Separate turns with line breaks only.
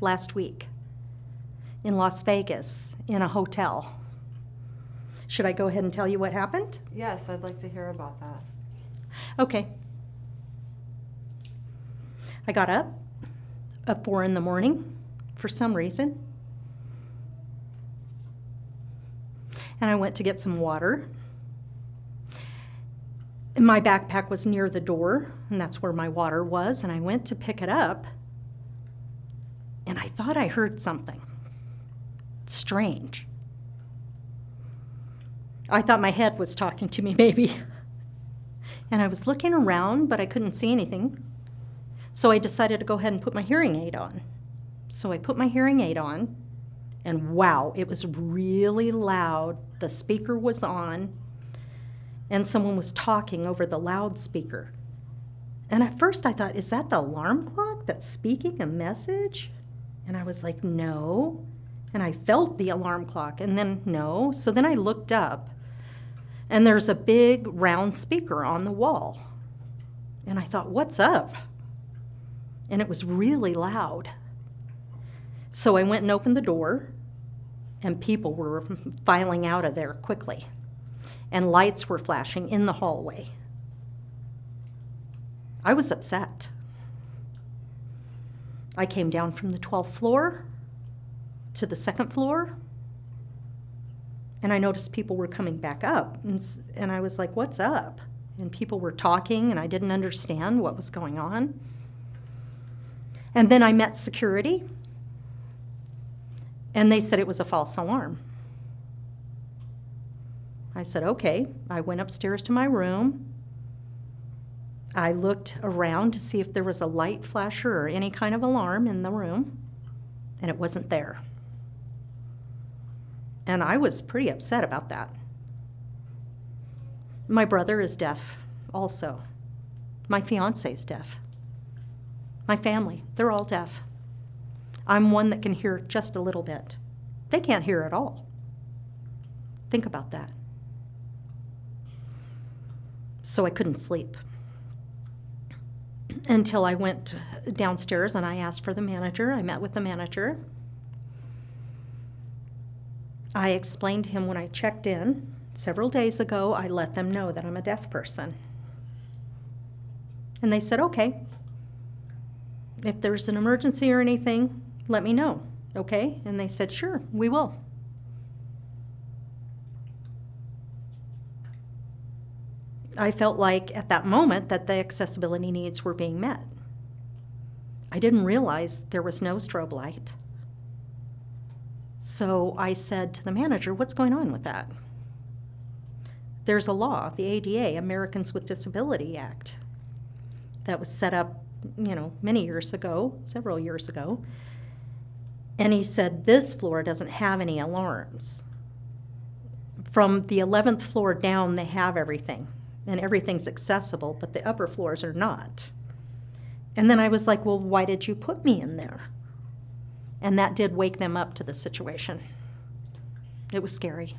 last week in Las Vegas in a hotel. Should I go ahead and tell you what happened?
Yes, I'd like to hear about that.
Okay. I got up at 4 in the morning for some reason. And I went to get some water. And my backpack was near the door, and that's where my water was. And I went to pick it up, and I thought I heard something strange. I thought my head was talking to me, maybe. And I was looking around, but I couldn't see anything. So I decided to go ahead and put my hearing aid on. So I put my hearing aid on, and wow, it was really loud. The speaker was on, and someone was talking over the loudspeaker. And at first I thought, is that the alarm clock that's speaking a message? And I was like, no. And I felt the alarm clock, and then no. So then I looked up, and there's a big round speaker on the wall. And I thought, what's up? And it was really loud. So I went and opened the door, and people were filing out of there quickly. And lights were flashing in the hallway. I was upset. I came down from the 12th floor to the 2nd floor, and I noticed people were coming back up, and I was like, what's up? And people were talking, and I didn't understand what was going on. And then I met security, and they said it was a false alarm. I said, okay. I went upstairs to my room. I looked around to see if there was a light flasher or any kind of alarm in the room, and it wasn't there. And I was pretty upset about that. My brother is deaf also. My fiance is deaf. My family, they're all deaf. I'm one that can hear just a little bit. They can't hear at all. Think about that. So I couldn't sleep until I went downstairs and I asked for the manager. I met with the manager. I explained to him when I checked in several days ago, I let them know that I'm a deaf person. And they said, okay, if there's an emergency or anything, let me know, okay? And they said, sure, we will. I felt like at that moment that the accessibility needs were being met. I didn't realize there was no strobe light. So I said to the manager, what's going on with that? There's a law, the ADA, Americans with Disabilities Act, that was set up, many years ago, several years ago. And he said, this floor doesn't have any alarms. From the 11th floor down, they have everything, and everything's accessible, but the upper floors are not. And then I was like, well, why did you put me in there? And that did wake them up to the situation. It was scary.